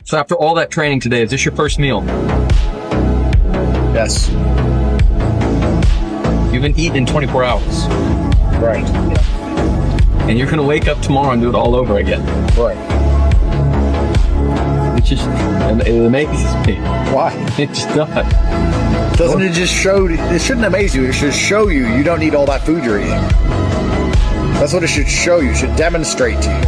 So after all that training today, is this your first meal? Yes. You haven't eaten in 24 hours. Right. And you're going to wake up tomorrow and do it all over again. Right. It amazes me. Why? It just does. Doesn't it just show, it shouldn't amaze you, it should show you you don't need all that food you're eating. That's what it should show you, it should demonstrate to you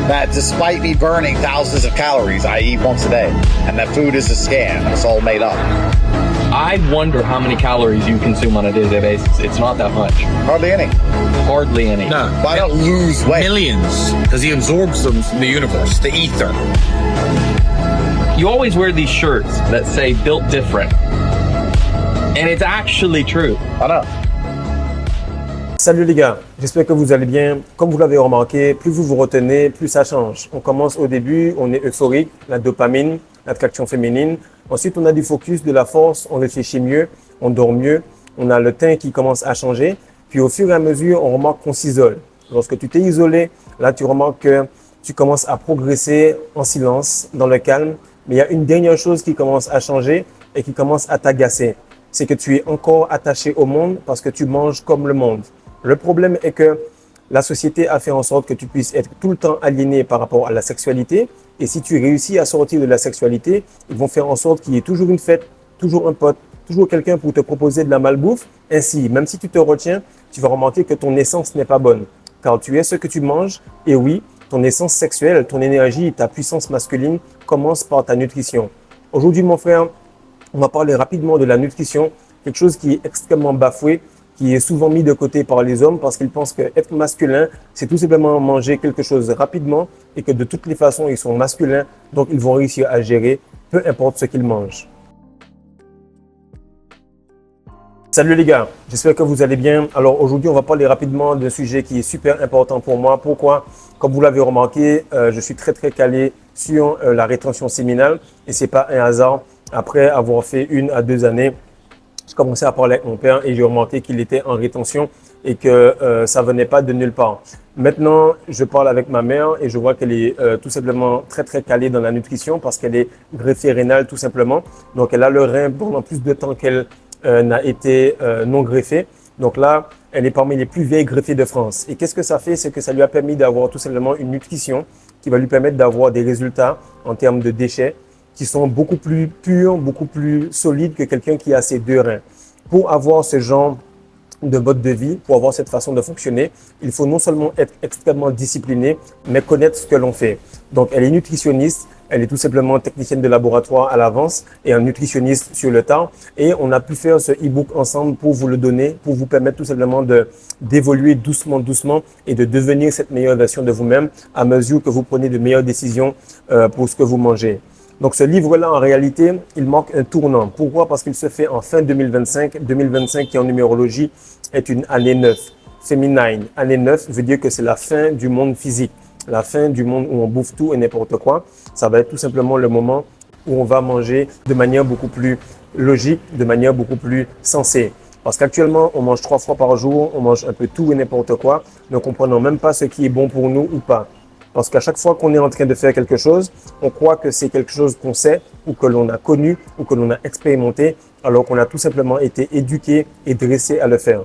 that despite me burning thousands of calories, I eat once a day. And that food is a scam, it's all made up. I wonder how many calories you consume on a day-to-day basis. It's not that much. Hardly any. Hardly any. No. But I don't lose weight. Millions, because he absorbs them from the universe, the ether. You always wear these shirts that say built different. And it's actually true. I know. Salut les gars, j'espère que vous allez bien. Comme vous l'avez remarqué, plus vous vous retenez, plus ça change. On commence au début, on est euphorique, la dopamine, l'attraction féminine. Ensuite, on a du focus, de la force, on réfléchit mieux, on dort mieux, on a le teint qui commence à changer. Puis au fur et à mesure, on remarque qu'on s'isole. Lorsque tu t'es isolé, là tu remarques que tu commences à progresser en silence, dans le calme. Mais il y a une dernière chose qui commence à changer et qui commence à t'agacer. C'est que tu es encore attaché au monde parce que tu manges comme le monde. Le problème est que la société a fait en sorte que tu puisses être tout le temps aliéné par rapport à la sexualité. Et si tu réussis à sortir de la sexualité, ils vont faire en sorte qu'il y ait toujours une fête, toujours un pote, toujours quelqu'un pour te proposer de la malbouffe. Ainsi, même si tu te retiens, tu vas remarquer que ton essence n'est pas bonne. Car tu es ce que tu manges. Et oui, ton essence sexuelle, ton énergie, ta puissance masculine commence par ta nutrition. Aujourd'hui, mon frère, on va parler rapidement de la nutrition, quelque chose qui est extrêmement bafoué, qui est souvent mis de côté par les hommes parce qu'ils pensent qu'être masculin, c'est tout simplement manger quelque chose rapidement et que de toutes les façons, ils sont masculins, donc ils vont réussir à gérer, peu importe ce qu'ils mangent. Salut les gars, j'espère que vous allez bien. Alors aujourd'hui, on va parler rapidement d'un sujet qui est super important pour moi. Pourquoi? Comme vous l'avez remarqué, je suis très calé sur la rétention séminale et c'est pas un hasard. Après avoir fait 1 à 2 années, j'ai commencé à parler avec mon père et j'ai remarqué qu'il était en rétention et que ça venait pas de nulle part. Maintenant, je parle avec ma mère et je vois qu'elle est tout simplement très calée dans la nutrition parce qu'elle est greffée rénale tout simplement. Donc, elle a le rein pendant plus de temps qu'elle n'a été non greffée. Donc là, elle est parmi les plus vieilles greffées de France. Et qu'est-ce que ça fait? C'est que ça lui a permis d'avoir tout simplement une nutrition qui va lui permettre d'avoir des résultats en termes de déchets qui sont beaucoup plus purs, beaucoup plus solides que quelqu'un qui a ses 2 reins. Pour avoir ce genre de mode de vie, pour avoir cette façon de fonctionner, il faut non seulement être extrêmement discipliné, mais connaître ce que l'on fait. Donc, elle est nutritionniste, elle est tout simplement technicienne de laboratoire à l'avance et un nutritionniste sur le tard. Et on a pu faire ce e-book ensemble pour vous le donner, pour vous permettre tout simplement d'évoluer doucement et de devenir cette meilleure version de vous-même à mesure que vous prenez de meilleures décisions pour ce que vous mangez. Donc, ce livre-là, en réalité, il marque un tournant. Pourquoi? Parce qu'il se fait en fin 2025. 2025, qui en numérologie est une année 9. Féminine. Année 9 veut dire que c'est la fin du monde physique. La fin du monde où on bouffe tout et n'importe quoi. Ça va être tout simplement le moment où on va manger de manière beaucoup plus logique, de manière beaucoup plus sensée. Parce qu'actuellement, on mange 3 fois par jour, on mange un peu tout et n'importe quoi, ne comprenant même pas ce qui est bon pour nous ou pas. Parce qu'à chaque fois qu'on est en train de faire quelque chose, on croit que c'est quelque chose qu'on sait ou que l'on a connu ou que l'on a expérimenté, alors qu'on a tout simplement été éduqué et dressé à le faire.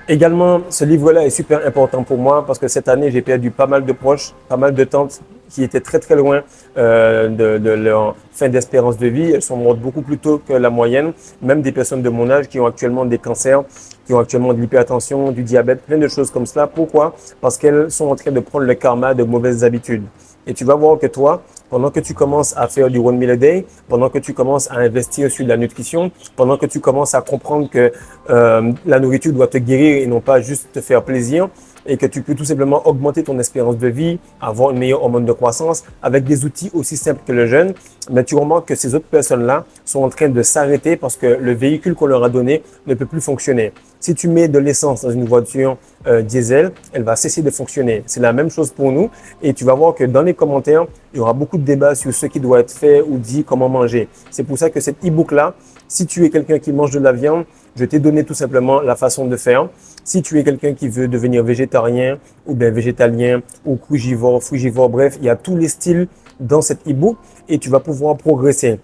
Également, ce livre-là est super important pour moi parce que cette année, j'ai perdu pas mal de proches, pas mal de tantes qui étaient très loin de leur fin d'espérance de vie. Elles sont mortes beaucoup plus tôt que la moyenne. Même des personnes de mon âge qui ont actuellement des cancers, qui ont actuellement de l'hypertension, du diabète, plein de choses comme cela. Pourquoi? Parce qu'elles sont en train de prendre le karma de mauvaises habitudes. Et tu vas voir que toi, pendant que tu commences à faire du 1 meal a day, pendant que tu commences à investir sur la nutrition, pendant que tu commences à comprendre que la nourriture doit te guérir et non pas juste te faire plaisir, et que tu peux tout simplement augmenter ton espérance de vie, avoir une meilleure hormone de croissance avec des outils aussi simples que le jeûne, mais tu remarques que ces autres personnes-là sont en train de s'arrêter parce que le véhicule qu'on leur a donné ne peut plus fonctionner. Si tu mets de l'essence dans une voiture diesel, elle va cesser de fonctionner. C'est la même chose pour nous et tu vas voir que dans les commentaires, il y aura beaucoup de débats sur ce qui doit être fait ou dit, comment manger. C'est pour ça que cet e-book-là, si tu es quelqu'un qui mange de la viande, je t'ai donné tout simplement la façon de faire. Si tu es quelqu'un qui veut devenir végétarien ou bien végétalien ou frugivore, bref, il y a tous les styles dans cet e-book et tu vas pouvoir progresser.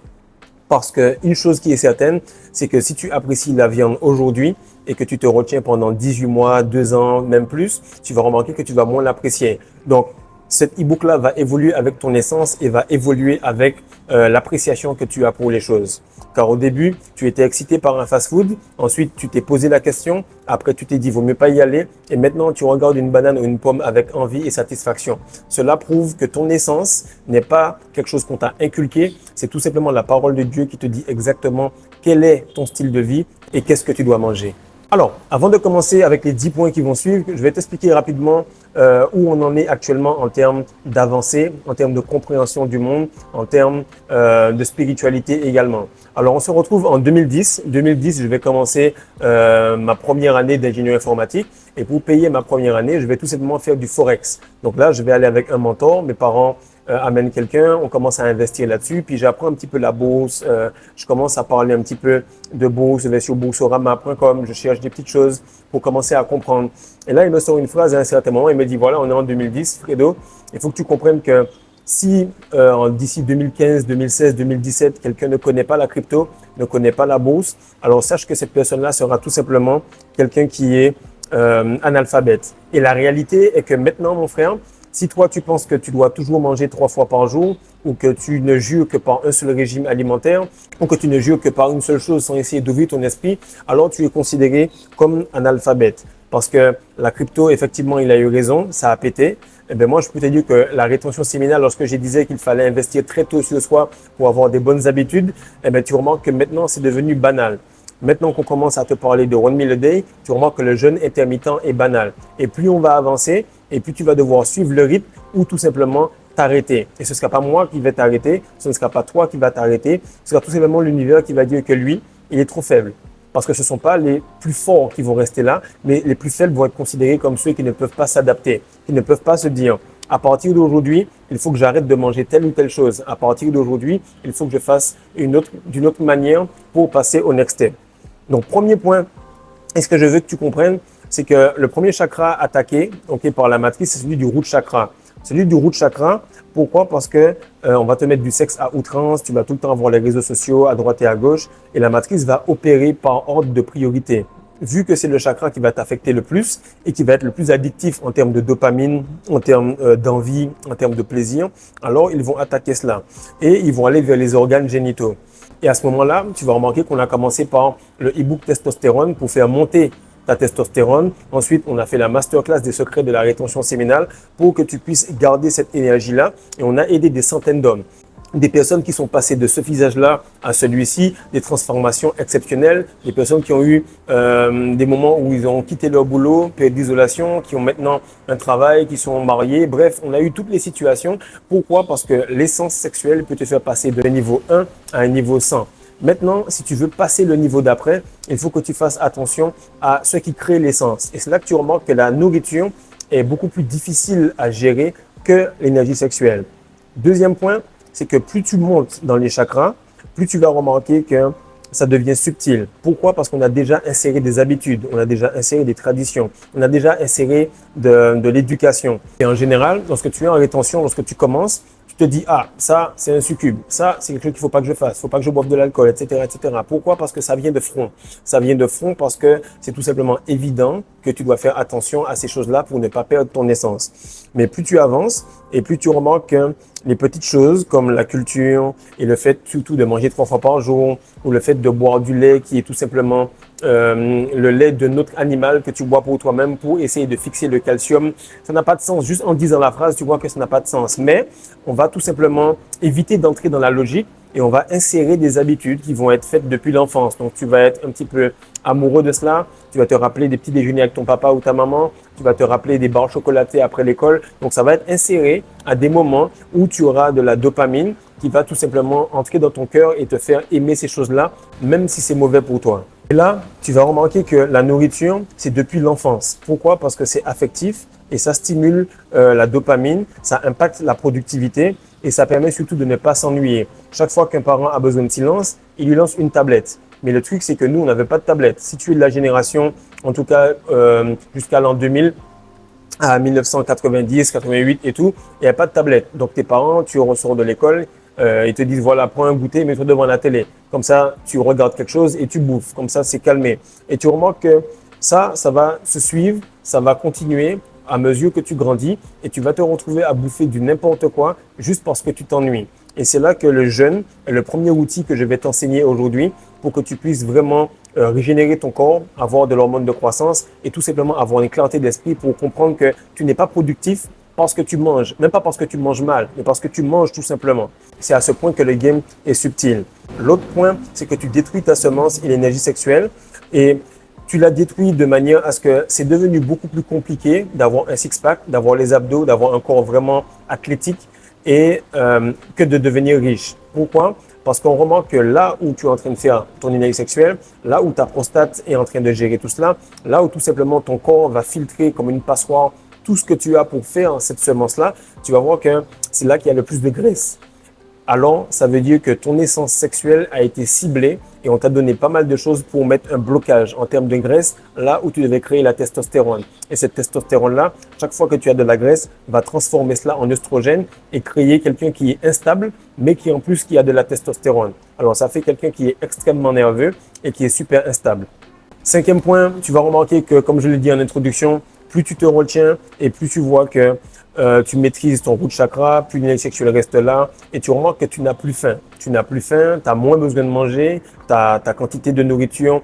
Parce qu'une chose qui est certaine, c'est que si tu apprécies la viande aujourd'hui et que tu te retiens pendant 18 mois, 2 ans, même plus, tu vas remarquer que tu vas moins l'apprécier. Donc, cet e-book-là va évoluer avec ton essence et va évoluer avec l'appréciation que tu as pour les choses. Car au début, tu étais excité par un fast-food, ensuite tu t'es posé la question, après tu t'es dit vaut mieux pas y aller et maintenant tu regardes une banane ou une pomme avec envie et satisfaction. Cela prouve que ton essence n'est pas quelque chose qu'on t'a inculqué, c'est tout simplement la parole de Dieu qui te dit exactement quel est ton style de vie et qu'est-ce que tu dois manger. Alors, avant de commencer avec les 10 points qui vont suivre, je vais t'expliquer rapidement où on en est actuellement en termes d'avancée, en termes de compréhension du monde, en termes de spiritualité également. Alors, on se retrouve en 2010. 2010, je vais commencer ma première année d'ingénieur informatique. Et pour payer ma première année, je vais tout simplement faire du Forex. Donc là, je vais aller avec un mentor. Mes parents amènent quelqu'un, on commence à investir là-dessus. Puis j'apprends un petit peu la bourse. Je commence à parler un petit peu de bourse. Je vais sur boursorama.com. Je cherche des petites choses pour commencer à comprendre. Et là, il me sort une phrase à un certain moment. Il me dit, voilà, on est en 2010, Fredo. Il faut que tu comprennes que si d'ici 2015, 2016, 2017, quelqu'un ne connaît pas la crypto, ne connaît pas la bourse, alors sache que cette personne-là sera tout simplement quelqu'un qui est analphabète. Et la réalité est que maintenant, mon frère, si toi, tu penses que tu dois toujours manger 3 fois par jour ou que tu ne jures que par un seul régime alimentaire ou que tu ne jures que par une seule chose sans essayer d'ouvrir ton esprit, alors tu es considéré comme analphabète. Parce que la crypto, effectivement, il a eu raison, ça a pété. Eh bien, moi, je peux te dire que la rétention séminale, lorsque je disais qu'il fallait investir très tôt sur soi pour avoir des bonnes habitudes, eh bien, tu remarques que maintenant, c'est devenu banal. Maintenant qu'on commence à te parler de 1 meal a day, tu remarques que le jeûne intermittent est banal. Et plus on va avancer, et plus tu vas devoir suivre le rythme ou tout simplement t'arrêter. Et ce ne sera pas moi qui vais t'arrêter, ce ne sera pas toi qui vas t'arrêter, ce sera tout simplement l'univers qui va dire que lui, il est trop faible. Parce que ce ne sont pas les plus forts qui vont rester là, mais les plus faibles vont être considérés comme ceux qui ne peuvent pas s'adapter, qui ne peuvent pas se dire à partir d'aujourd'hui, il faut que j'arrête de manger telle ou telle chose. À partir d'aujourd'hui, il faut que je fasse d'une autre manière pour passer au next step. Donc, premier point, et ce que je veux que tu comprennes, c'est que le premier chakra attaqué par la matrice, c'est celui du root chakra. Celui du root chakra, pourquoi? Parce que on va te mettre du sexe à outrance, tu vas tout le temps avoir les réseaux sociaux à droite et à gauche, et la matrice va opérer par ordre de priorité. Vu que c'est le chakra qui va t'affecter le plus et qui va être le plus addictif en termes de dopamine, en termes d'envie, en termes de plaisir, alors ils vont attaquer cela et ils vont aller vers les organes génitaux. Et à ce moment-là, tu vas remarquer qu'on a commencé par le e-book testostérone pour faire monter ta testostérone. Ensuite, on a fait la masterclass des secrets de la rétention séminale pour que tu puisses garder cette énergie-là. Et on a aidé des centaines d'hommes. Des personnes qui sont passées de ce visage-là à celui-ci, des transformations exceptionnelles, des personnes qui ont eu des moments où ils ont quitté leur boulot, période d'isolation, qui ont maintenant un travail, qui sont mariés. Bref, on a eu toutes les situations. Pourquoi? Parce que l'essence sexuelle peut te faire passer de niveau 1 à un niveau 100. Maintenant, si tu veux passer le niveau d'après, il faut que tu fasses attention à ce qui crée l'essence. Et c'est là que tu remarques que la nourriture est beaucoup plus difficile à gérer que l'énergie sexuelle. Deuxième point, c'est que plus tu montes dans les chakras, plus tu vas remarquer que ça devient subtil. Pourquoi? Parce qu'on a déjà inséré des habitudes, on a déjà inséré des traditions, on a déjà inséré de l'éducation. Et en général, lorsque tu es en rétention, lorsque tu commences, tu te dis, ah, ça, c'est un succube. Ça, c'est quelque chose qu'il ne faut pas que je fasse. Il ne faut pas que je boive de l'alcool, etc., etc. Pourquoi? Parce que ça vient de front. Ça vient de front parce que c'est tout simplement évident que tu dois faire attention à ces choses-là pour ne pas perdre ton essence. Mais plus tu avances et plus tu remarques que les petites choses comme la culture et le fait surtout de manger 3 fois par jour ou le fait de boire du lait qui est tout simplement le lait d'un autre animal que tu bois pour toi-même pour essayer de fixer le calcium. Ça n'a pas de sens. Juste en disant la phrase, tu vois que ça n'a pas de sens. Mais on va tout simplement éviter d'entrer dans la logique et on va insérer des habitudes qui vont être faites depuis l'enfance. Donc, tu vas être un petit peu amoureux de cela. Tu vas te rappeler des petits déjeuners avec ton papa ou ta maman. Tu vas te rappeler des barres chocolatées après l'école. Donc, ça va être inséré à des moments où tu auras de la dopamine qui va tout simplement entrer dans ton cœur et te faire aimer ces choses-là, même si c'est mauvais pour toi. Et là, tu vas remarquer que la nourriture, c'est depuis l'enfance. Pourquoi? Parce que c'est affectif et ça stimule la dopamine, ça impacte la productivité et ça permet surtout de ne pas s'ennuyer. Chaque fois qu'un parent a besoin de silence, il lui lance une tablette. Mais le truc, c'est que nous, on n'avait pas de tablette. Si tu es de la génération, en tout cas jusqu'à l'an 2000, à 1990, 88 et tout, il n'y a pas de tablette. Donc tes parents, tu ressors de l'école, ils te disent voilà, prends un goûter, mets-toi devant la télé. Comme ça, tu regardes quelque chose et tu bouffes. Comme ça, c'est calmé. Et tu remarques que ça va se suivre, ça va continuer à mesure que tu grandis et tu vas te retrouver à bouffer du n'importe quoi juste parce que tu t'ennuies. Et c'est là que le jeûne est le premier outil que je vais t'enseigner aujourd'hui pour que tu puisses vraiment régénérer ton corps, avoir de l'hormone de croissance et tout simplement avoir une clarté d'esprit pour comprendre que tu n'es pas productif parce que tu manges, même pas parce que tu manges mal, mais parce que tu manges tout simplement. C'est à ce point que le game est subtil. L'autre point, c'est que tu détruis ta semence et l'énergie sexuelle et tu la détruis de manière à ce que c'est devenu beaucoup plus compliqué d'avoir un six-pack, d'avoir les abdos, d'avoir un corps vraiment athlétique et que de devenir riche. Pourquoi? Parce qu'on remarque que là où tu es en train de faire ton énergie sexuelle, là où ta prostate est en train de gérer tout cela, là où tout simplement ton corps va filtrer comme une passoire tout ce que tu as pour faire cette semence-là, tu vas voir que c'est là qu'il y a le plus de graisse. Alors, ça veut dire que ton essence sexuelle a été ciblée et on t'a donné pas mal de choses pour mettre un blocage en termes de graisse là où tu devais créer la testostérone. Et cette testostérone-là, chaque fois que tu as de la graisse, va transformer cela en œstrogène et créer quelqu'un qui est instable, mais qui en plus qui a de la testostérone. Alors, ça fait quelqu'un qui est extrêmement nerveux et qui est super instable. Cinquième point, tu vas remarquer que, comme je l'ai dit en introduction, plus tu te retiens et plus tu vois que tu maîtrises ton root chakra, plus l'énergie sexuelle reste là et tu remarques que tu n'as plus faim. Tu n'as plus faim, tu as moins besoin de manger, ta quantité de nourriture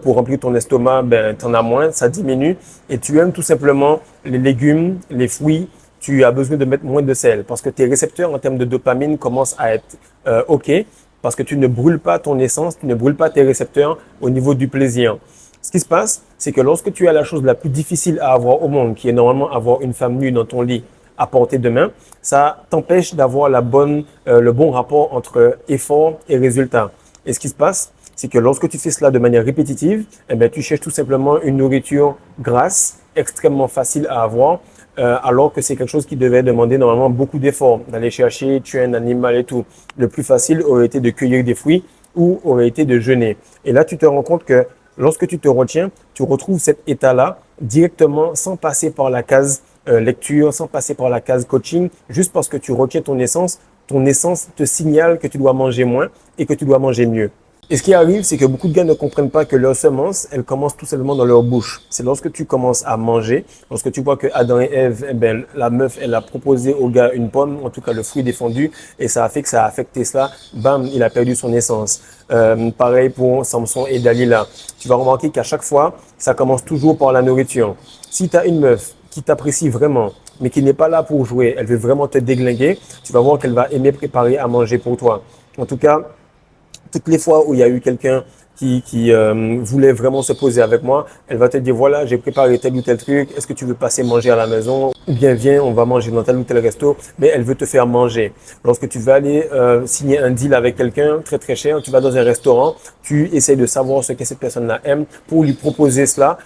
pour remplir ton estomac, tu en as moins, ça diminue et tu aimes tout simplement les légumes, les fruits. Tu as besoin de mettre moins de sel parce que tes récepteurs en termes de dopamine commencent à être OK parce que tu ne brûles pas ton essence, tu ne brûles pas tes récepteurs au niveau du plaisir. Ce qui se passe, c'est que lorsque tu as la chose la plus difficile à avoir au monde, qui est normalement avoir une femme nue dans ton lit à portée de main, ça t'empêche d'avoir le bon rapport entre effort et résultat. Et ce qui se passe, c'est que lorsque tu fais cela de manière répétitive, tu cherches tout simplement une nourriture grasse, extrêmement facile à avoir, alors que c'est quelque chose qui devait demander normalement beaucoup d'efforts, d'aller chercher, tuer un animal et tout. Le plus facile aurait été de cueillir des fruits ou aurait été de jeûner. Et là, tu te rends compte que lorsque tu te retiens, tu retrouves cet état-là directement sans passer par la case lecture, sans passer par la case coaching, juste parce que tu retiens ton essence te signale que tu dois manger moins et que tu dois manger mieux. Et ce qui arrive, c'est que beaucoup de gars ne comprennent pas que leur semence, elle commence tout simplement dans leur bouche. C'est lorsque tu commences à manger, lorsque tu vois que Adam et Ève, la meuf, elle a proposé au gars une pomme, en tout cas le fruit défendu, et ça a fait que ça a affecté cela. Bam, il a perdu son essence. Pareil pour Samson et Dalila. Tu vas remarquer qu'à chaque fois, ça commence toujours par la nourriture. Si tu as une meuf qui t'apprécie vraiment, mais qui n'est pas là pour jouer, elle veut vraiment te déglinguer, tu vas voir qu'elle va aimer préparer à manger pour toi. En tout cas, toutes les fois où il y a eu quelqu'un qui voulait vraiment se poser avec moi, elle va te dire voilà, j'ai préparé tel ou tel truc, est-ce que tu veux passer manger à la maison? Ou bien viens, on va manger dans tel ou tel resto, mais elle veut te faire manger. Lorsque tu vas aller signer un deal avec quelqu'un très très cher, tu vas dans un restaurant, tu essaies de savoir ce que cette personne-là aime pour lui proposer cela,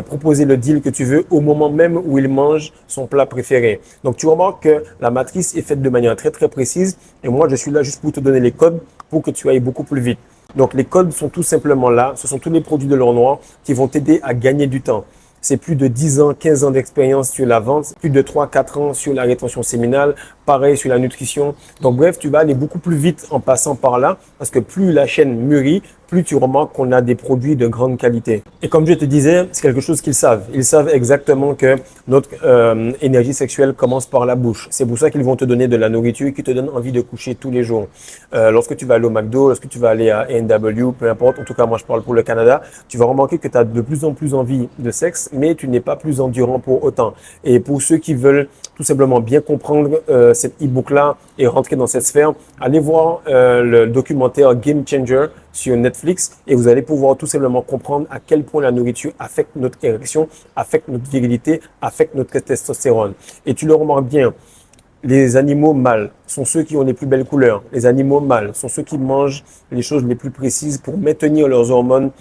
proposer le deal que tu veux au moment même où il mange son plat préféré. Donc tu remarques que la matrice est faite de manière très très précise et moi je suis là juste pour te donner les codes pour que tu ailles beaucoup plus vite. Donc les codes sont tout simplement là, ce sont tous les produits de l'or noir qui vont t'aider à gagner du temps. C'est plus de 10 ans, 15 ans d'expérience sur la vente, plus de 3-4 ans sur la rétention séminale, pareil sur la nutrition. Donc bref, tu vas aller beaucoup plus vite en passant par là parce que plus la chaîne mûrit, plus tu remarques qu'on a des produits de grande qualité. Et comme je te disais, c'est quelque chose qu'ils savent. Ils savent exactement que notre énergie sexuelle commence par la bouche. C'est pour ça qu'ils vont te donner de la nourriture qui te donne envie de coucher tous les jours. Lorsque tu vas aller au McDo, lorsque tu vas aller à A&W, peu importe, en tout cas moi je parle pour le Canada, tu vas remarquer que tu as de plus en plus envie de sexe, mais tu n'es pas plus endurant pour autant. Et pour ceux qui veulent tout simplement bien comprendre cet e-book-là et rentrer dans cette sphère, allez voir le documentaire Game Changer sur Netflix et vous allez pouvoir tout simplement comprendre à quel point la nourriture affecte notre érection, affecte notre virilité, affecte notre testostérone. Et tu le remarques bien, Les animaux mâles sont ceux qui ont les plus belles couleurs. Les animaux mâles sont ceux qui mangent les choses les plus précises pour maintenir leurs hormones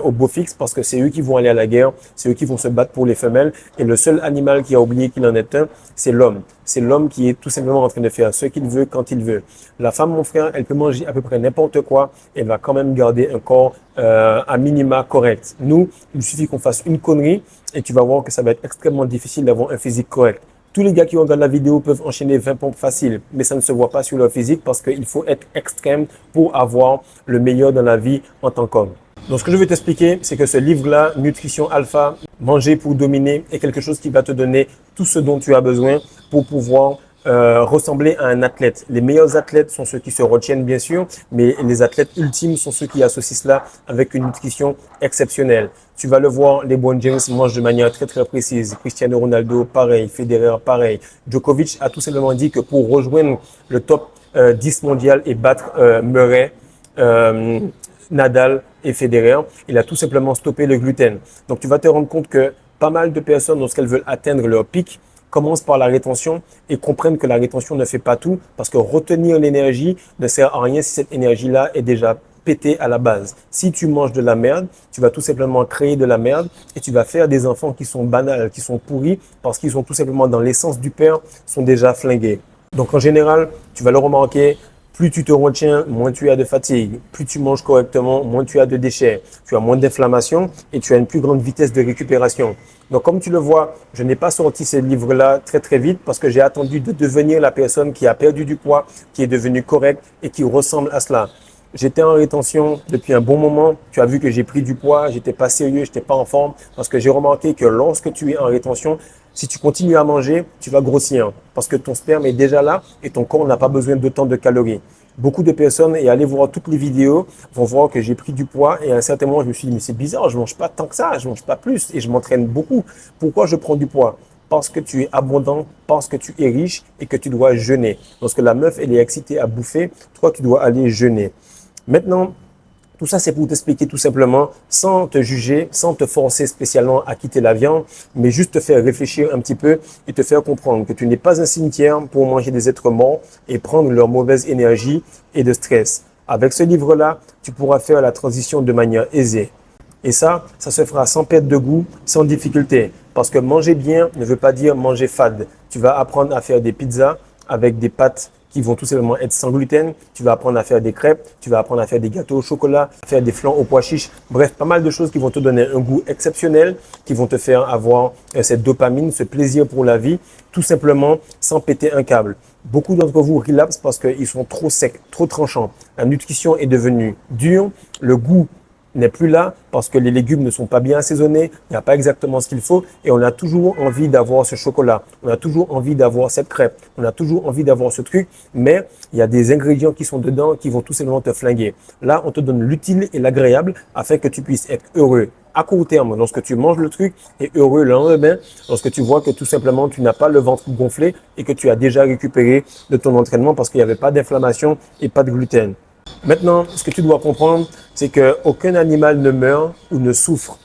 au beau fixe parce que c'est eux qui vont aller à la guerre, c'est eux qui vont se battre pour les femelles. Et le seul animal qui a oublié qu'il en est un, c'est l'homme. C'est l'homme qui est tout simplement en train de faire ce qu'il veut quand il veut. La femme, mon frère, elle peut manger à peu près n'importe quoi et elle va quand même garder un corps à minima correct. Nous, il suffit qu'on fasse une connerie et tu vas voir que ça va être extrêmement difficile d'avoir un physique correct. Tous les gars qui regardent la vidéo peuvent enchaîner 20 pompes faciles, mais ça ne se voit pas sur leur physique parce qu'il faut être extrême pour avoir le meilleur dans la vie en tant qu'homme. Donc, ce que je vais t'expliquer, c'est que ce livre-là, Nutrition Alpha, Manger pour dominer, est quelque chose qui va te donner tout ce dont tu as besoin pour pouvoir ressembler à un athlète. Les meilleurs athlètes sont ceux qui se retiennent, bien sûr, mais les athlètes ultimes sont ceux qui associent cela avec une nutrition exceptionnelle. Tu vas le voir, LeBron James mange de manière très très précise. Cristiano Ronaldo, pareil. Federer, pareil. Djokovic a tout simplement dit que pour rejoindre le top 10 mondial et battre Murray, Nadal et Federer, il a tout simplement stoppé le gluten. Donc tu vas te rendre compte que pas mal de personnes, lorsqu'elles veulent atteindre leur pic, commencent par la rétention et comprennent que la rétention ne fait pas tout parce que retenir l'énergie ne sert à rien si cette énergie-là est déjà pétée à la base. Si tu manges de la merde, tu vas tout simplement créer de la merde et tu vas faire des enfants qui sont banals, qui sont pourris parce qu'ils sont tout simplement dans l'essence du père, sont déjà flingués. Donc en général, tu vas le remarquer, plus tu te retiens, moins tu as de fatigue. Plus tu manges correctement, moins tu as de déchets. Tu as moins d'inflammation et tu as une plus grande vitesse de récupération. Donc, comme tu le vois, je n'ai pas sorti ce livre-là très, très vite parce que j'ai attendu de devenir la personne qui a perdu du poids, qui est devenue correcte et qui ressemble à cela. J'étais en rétention depuis un bon moment. Tu as vu que j'ai pris du poids, j'étais pas sérieux, j'étais pas en forme parce que j'ai remarqué que lorsque tu es en rétention, si tu continues à manger, tu vas grossir parce que ton sperme est déjà là et ton corps n'a pas besoin d'autant de calories. Beaucoup de personnes, et allez voir toutes les vidéos, vont voir que j'ai pris du poids et à un certain moment, je me suis dit, mais c'est bizarre, je mange pas tant que ça, je mange pas plus et je m'entraîne beaucoup. Pourquoi je prends du poids? Parce que tu es abondant, parce que tu es riche et que tu dois jeûner. Lorsque la meuf, elle est excitée à bouffer, toi, tu dois aller jeûner. Maintenant, tout ça, c'est pour t'expliquer tout simplement, sans te juger, sans te forcer spécialement à quitter la viande, mais juste te faire réfléchir un petit peu et te faire comprendre que tu n'es pas un cimetière pour manger des êtres morts et prendre leur mauvaise énergie et de stress. Avec ce livre-là, tu pourras faire la transition de manière aisée. Et ça se fera sans perte de goût, sans difficulté. Parce que manger bien ne veut pas dire manger fade. Tu vas apprendre à faire des pizzas avec des pâtes qui vont tout simplement être sans gluten. Tu vas apprendre à faire des crêpes, tu vas apprendre à faire des gâteaux au chocolat, à faire des flans aux pois chiches. Bref, pas mal de choses qui vont te donner un goût exceptionnel, qui vont te faire avoir cette dopamine, ce plaisir pour la vie, tout simplement sans péter un câble. Beaucoup d'entre vous relapsent parce qu'ils sont trop secs, trop tranchants. La nutrition est devenue dure, le goût n'est plus là parce que les légumes ne sont pas bien assaisonnés, il n'y a pas exactement ce qu'il faut et on a toujours envie d'avoir ce chocolat, on a toujours envie d'avoir cette crêpe, on a toujours envie d'avoir ce truc, mais il y a des ingrédients qui sont dedans qui vont tout simplement te flinguer. Là, on te donne l'utile et l'agréable afin que tu puisses être heureux à court terme lorsque tu manges le truc et heureux le lendemain lorsque tu vois que tout simplement tu n'as pas le ventre gonflé et que tu as déjà récupéré de ton entraînement parce qu'il n'y avait pas d'inflammation et pas de gluten. Maintenant, ce que tu dois comprendre, c'est qu'aucun animal ne meurt ou ne souffre,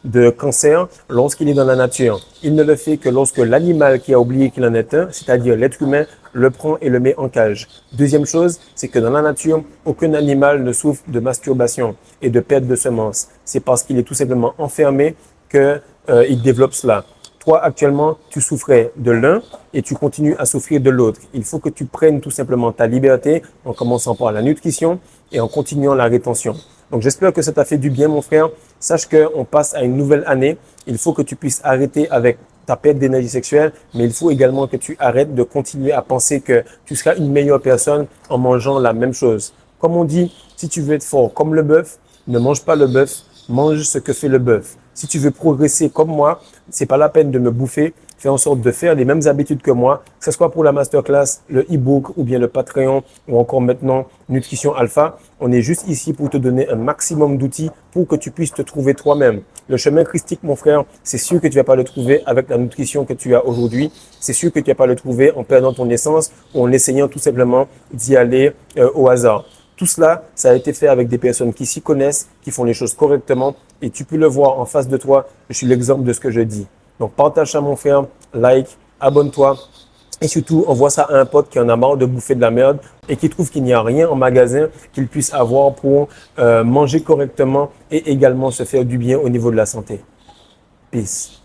de cancer lorsqu'il est dans la nature. Il ne le fait que lorsque l'animal qui a oublié qu'il en est un, c'est-à-dire l'être humain, le prend et le met en cage. Deuxième chose, c'est que dans la nature, aucun animal ne souffre de masturbation et de perte de semences. C'est parce qu'il est tout simplement enfermé qu'il développe cela. Toi, actuellement, tu souffrais de l'un et tu continues à souffrir de l'autre. Il faut que tu prennes tout simplement ta liberté en commençant par la nutrition et en continuant la rétention. Donc, j'espère que ça t'a fait du bien, mon frère. Sache qu'on passe à une nouvelle année. Il faut que tu puisses arrêter avec ta perte d'énergie sexuelle, mais il faut également que tu arrêtes de continuer à penser que tu seras une meilleure personne en mangeant la même chose. Comme on dit, si tu veux être fort comme le bœuf, ne mange pas le bœuf, mange ce que fait le bœuf. Si tu veux progresser comme moi, c'est pas la peine de me bouffer. Fais en sorte de faire les mêmes habitudes que moi, que ce soit pour la masterclass, le e-book ou bien le Patreon ou encore maintenant Nutrition Alpha. On est juste ici pour te donner un maximum d'outils pour que tu puisses te trouver toi-même. Le chemin christique, mon frère, c'est sûr que tu vas pas le trouver avec la nutrition que tu as aujourd'hui. C'est sûr que tu vas pas le trouver en perdant ton essence ou en essayant tout simplement d'y aller au hasard. Tout cela, ça a été fait avec des personnes qui s'y connaissent, qui font les choses correctement et tu peux le voir en face de toi. Je suis l'exemple de ce que je dis. Donc, partage ça, mon frère, like, abonne-toi Et surtout, envoie ça à un pote qui en a marre de bouffer de la merde et qui trouve qu'il n'y a rien en magasin qu'il puisse avoir pour manger correctement et également se faire du bien au niveau de la santé. Peace.